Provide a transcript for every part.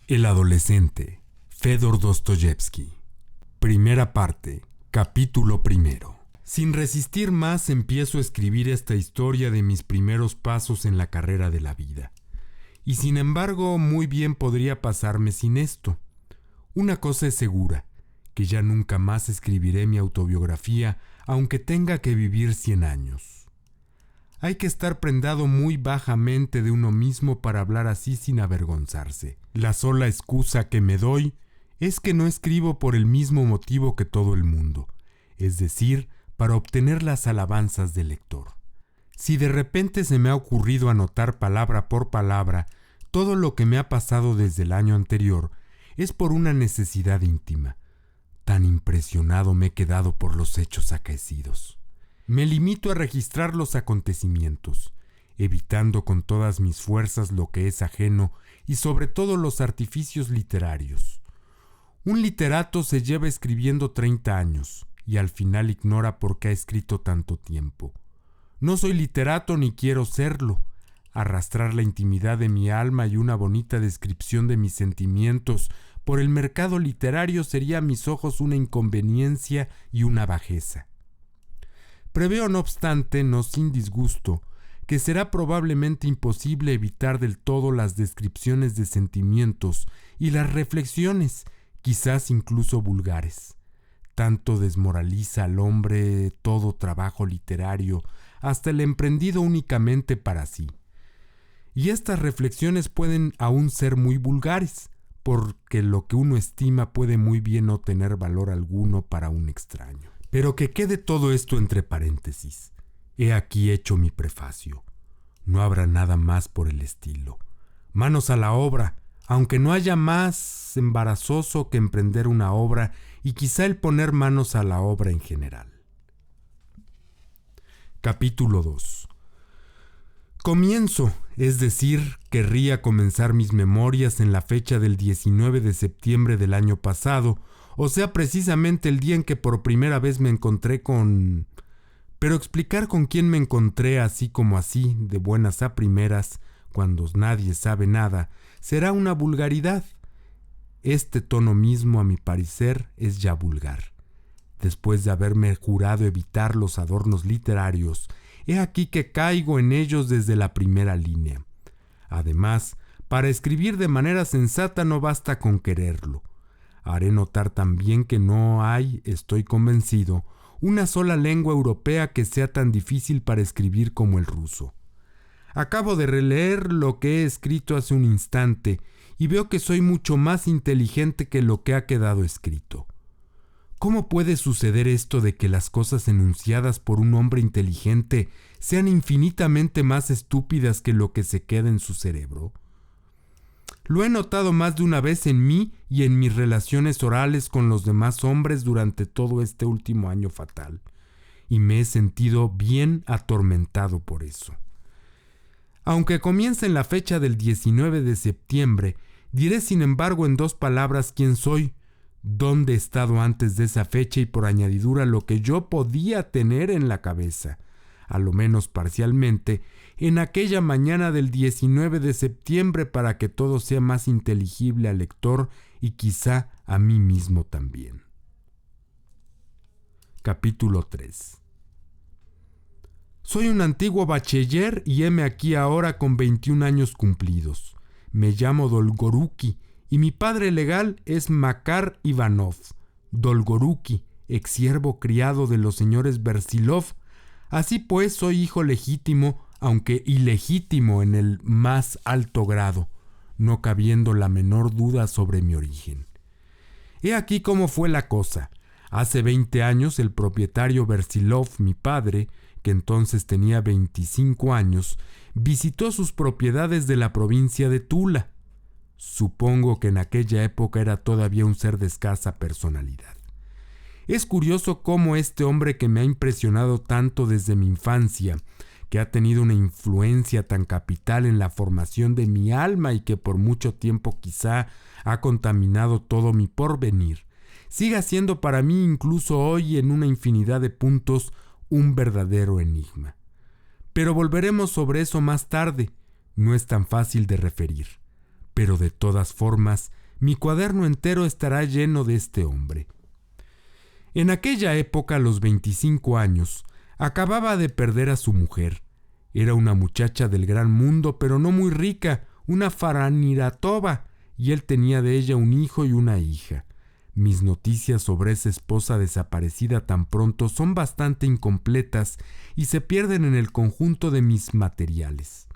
El adolescente, Fedor Dostoyevsky. Primera parte, capítulo primero. Sin resistir más, empiezo a escribir esta historia de mis primeros pasos en la carrera de la vida. Y sin embargo, muy bien podría pasarme sin esto. Una cosa es segura, que ya nunca más escribiré mi autobiografía, aunque tenga que vivir 100 años. Hay que estar prendado muy bajamente de uno mismo para hablar así sin avergonzarse. La sola excusa que me doy es que no escribo por el mismo motivo que todo el mundo, es decir, para obtener las alabanzas del lector. Si de repente se me ha ocurrido anotar palabra por palabra todo lo que me ha pasado desde el año anterior, es por una necesidad íntima. Tan impresionado me he quedado por los hechos acaecidos. Me limito a registrar los acontecimientos, evitando con todas mis fuerzas lo que es ajeno y sobre todo los artificios literarios. Un literato se lleva escribiendo 30 años y al final ignora por qué ha escrito tanto tiempo. No soy literato ni quiero serlo. Arrastrar la intimidad de mi alma y una bonita descripción de mis sentimientos por el mercado literario sería a mis ojos una inconveniencia y una bajeza. Preveo, no obstante, no sin disgusto, que será probablemente imposible evitar del todo las descripciones de sentimientos y las reflexiones, quizás incluso vulgares. Tanto desmoraliza al hombre todo trabajo literario, hasta el emprendido únicamente para sí. Y estas reflexiones pueden aún ser muy vulgares, porque lo que uno estima puede muy bien no tener valor alguno para un extraño. Pero que quede todo esto entre paréntesis. He aquí hecho mi prefacio. No habrá nada más por el estilo. Manos a la obra, aunque no haya más embarazoso que emprender una obra y quizá el poner manos a la obra en general. Capítulo 2. Comienzo, es decir, querría comenzar mis memorias en la fecha del 19 de septiembre del año pasado, o sea, precisamente el día en que por primera vez me encontré con... Pero explicar con quién me encontré así como así, de buenas a primeras, cuando nadie sabe nada, será una vulgaridad. Este tono mismo, a mi parecer, es ya vulgar. Después de haberme jurado evitar los adornos literarios, he aquí que caigo en ellos desde la primera línea. Además, para escribir de manera sensata no basta con quererlo. Haré notar también que no hay, estoy convencido, una sola lengua europea que sea tan difícil para escribir como el ruso. Acabo de releer lo que he escrito hace un instante y veo que soy mucho más inteligente que lo que ha quedado escrito. ¿Cómo puede suceder esto de que las cosas enunciadas por un hombre inteligente sean infinitamente más estúpidas que lo que se queda en su cerebro? Lo he notado más de una vez en mí y en mis relaciones orales con los demás hombres durante todo este último año fatal, y me he sentido bien atormentado por eso. Aunque comience en la fecha del 19 de septiembre, diré sin embargo en 2 palabras quién soy, dónde he estado antes de esa fecha y por añadidura lo que yo podía tener en la cabeza, a lo menos parcialmente, en aquella mañana del 19 de septiembre para que todo sea más inteligible al lector y quizá a mí mismo también. Capítulo 3. Soy un antiguo bachiller y heme aquí ahora con 21 años cumplidos. Me llamo Dolgoruki y mi padre legal es Makar Ivanov. Dolgoruki, exsiervo criado de los señores Bersilov. Así pues soy hijo legítimo, aunque ilegítimo en el más alto grado, no cabiendo la menor duda sobre mi origen. He aquí cómo fue la cosa. Hace 20 años el propietario Bersilov, mi padre, que entonces tenía 25 años, visitó sus propiedades de la provincia de Tula. Supongo que en aquella época era todavía un ser de escasa personalidad. Es curioso cómo este hombre que me ha impresionado tanto desde mi infancia, que ha tenido una influencia tan capital en la formación de mi alma y que por mucho tiempo quizá ha contaminado todo mi porvenir, siga siendo para mí incluso hoy en una infinidad de puntos un verdadero enigma. Pero volveremos sobre eso más tarde, no es tan fácil de referir. pero de todas formas, mi cuaderno entero estará lleno de este hombre. En aquella época, a los 25 años, acababa de perder a su mujer. Era una muchacha del gran mundo, pero no muy rica, una Faraniratova, y él tenía de ella un hijo y una hija. Mis noticias sobre esa esposa desaparecida tan pronto son bastante incompletas y se pierden en el conjunto de mis materiales.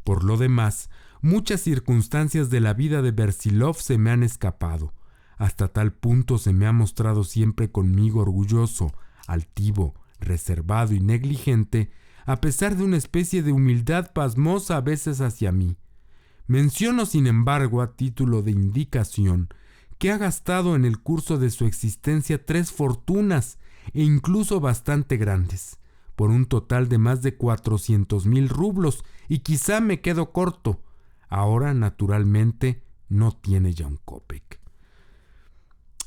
Por lo demás, muchas circunstancias de la vida de Bersilov se me han escapado. Hasta tal punto se me ha mostrado siempre conmigo orgulloso, altivo, reservado y negligente, a pesar de una especie de humildad pasmosa a veces hacia mí. Menciono, sin embargo, a título de indicación, que ha gastado en el curso de su existencia 3 fortunas, e incluso bastante grandes, por un total de más de 400,000 rublos, y quizá me quedo corto. Ahora, naturalmente, no tiene ya un copec.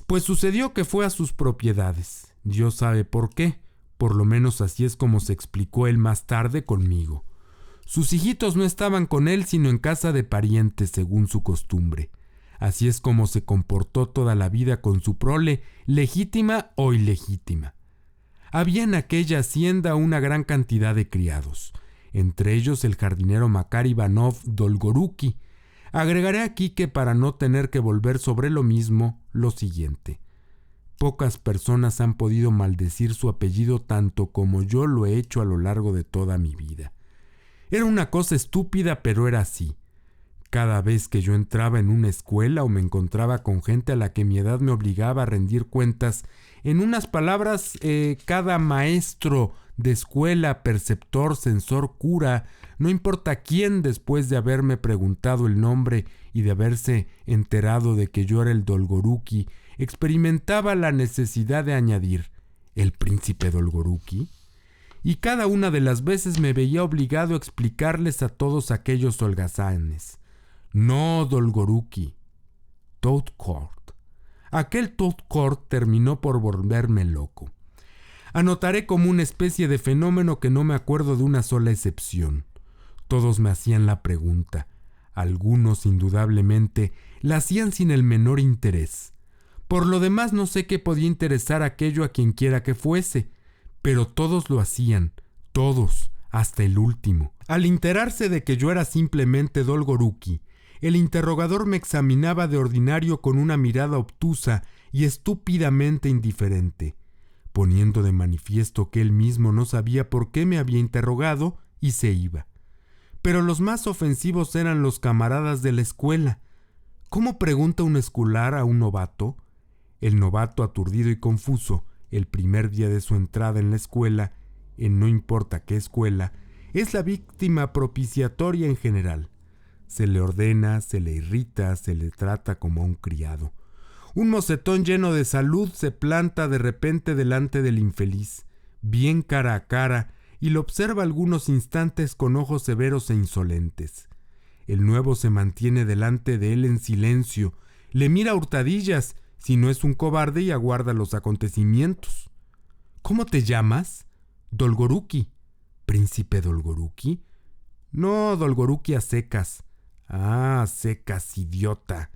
Pues sucedió que fue a sus propiedades. Dios sabe por qué. Por lo menos así es como se explicó él más tarde conmigo. Sus hijitos no estaban con él sino en casa de parientes, según su costumbre. Así es como se comportó toda la vida con su prole, legítima o ilegítima. Había en aquella hacienda una gran cantidad de criados, entre ellos el jardinero Makar Ivanov Dolgoruki. Agregaré aquí que para no tener que volver sobre lo mismo, lo siguiente. Pocas personas han podido maldecir su apellido tanto como yo lo he hecho a lo largo de toda mi vida. Era una cosa estúpida, pero era así. Cada vez que yo entraba en una escuela o me encontraba con gente a la que mi edad me obligaba a rendir cuentas, en unas palabras, cada maestro de escuela, perceptor, censor, cura, no importa quién, después de haberme preguntado el nombre y de haberse enterado de que yo era el Dolgoruki, experimentaba la necesidad de añadir ¿el príncipe Dolgoruki? Y cada una de las veces me veía obligado a explicarles a todos aquellos holgazanes. No Dolgoruki, Toadcourt. Aquel Toadcourt terminó por volverme loco. Anotaré como una especie de fenómeno que no me acuerdo de una sola excepción. Todos me hacían la pregunta. Algunos, indudablemente, la hacían sin el menor interés. Por lo demás, no sé qué podía interesar aquello a quien quiera que fuese, pero todos lo hacían, todos, hasta el último. Al enterarse de que yo era simplemente Dolgoruki, el interrogador me examinaba de ordinario con una mirada obtusa y estúpidamente indiferente, poniendo de manifiesto que él mismo no sabía por qué me había interrogado, y se iba. Pero los más ofensivos eran los camaradas de la escuela. ¿Cómo pregunta un escolar a un novato? El novato, aturdido y confuso, el primer día de su entrada en la escuela, en no importa qué escuela, es la víctima propiciatoria en general. Se le ordena, se le irrita, se le trata como a un criado. Un mocetón lleno de salud se planta de repente delante del infeliz, bien cara a cara, y lo observa algunos instantes con ojos severos e insolentes. El nuevo se mantiene delante de él en silencio, le mira a hurtadillas, si no es un cobarde, y aguarda los acontecimientos. ¿Cómo te llamas? Dolgoruki. ¿Príncipe Dolgoruki? No, Dolgoruki a secas. Ah, secas, idiota.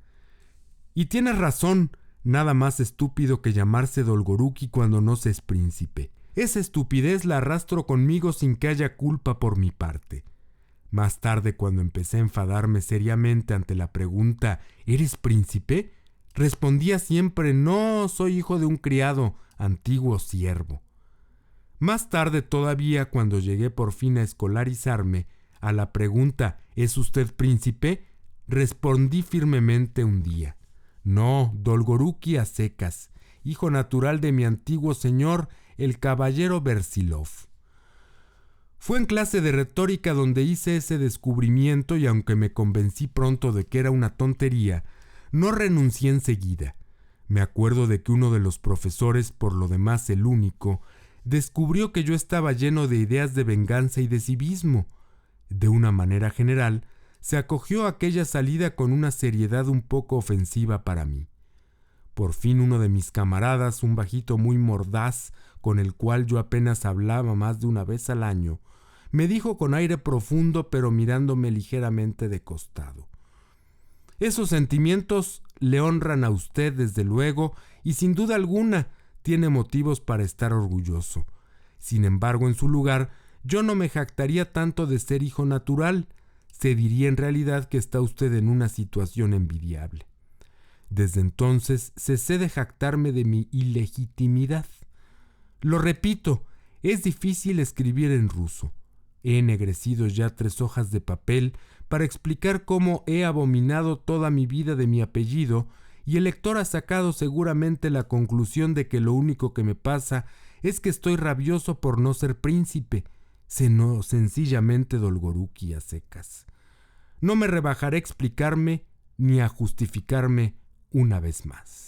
Y tienes razón, nada más estúpido que llamarse Dolgoruki cuando no se es príncipe. Esa estupidez la arrastro conmigo sin que haya culpa por mi parte. Más tarde, cuando empecé a enfadarme seriamente ante la pregunta ¿eres príncipe?, respondía siempre no, soy hijo de un criado, antiguo siervo. Más tarde todavía, cuando llegué por fin a escolarizarme, a la pregunta ¿es usted príncipe?, respondí firmemente un día no, Dolgoruki a secas, hijo natural de mi antiguo señor, el caballero Bersilov. Fue en clase de retórica donde hice ese descubrimiento y aunque me convencí pronto de que era una tontería, no renuncié enseguida. Me acuerdo de que uno de los profesores, por lo demás el único, descubrió que yo estaba lleno de ideas de venganza y de civismo. De una manera general, se acogió a aquella salida con una seriedad un poco ofensiva para mí. Por fin uno de mis camaradas, un bajito muy mordaz, con el cual yo apenas hablaba más de una vez al año, me dijo con aire profundo pero mirándome ligeramente de costado: Esos sentimientos le honran a usted desde luego y sin duda alguna tiene motivos para estar orgulloso. Sin embargo, en su lugar, yo no me jactaría tanto de ser hijo natural. Se diría en realidad que está usted en una situación envidiable. Desde entonces cesé de jactarme de mi ilegitimidad. Lo repito, es difícil escribir en ruso. He ennegrecido ya 3 hojas de papel para explicar cómo he abominado toda mi vida de mi apellido, y el lector ha sacado seguramente la conclusión de que lo único que me pasa es que estoy rabioso por no ser príncipe, sino sencillamente Dolgoruki a secas. No me rebajaré a explicarme ni a justificarme una vez más.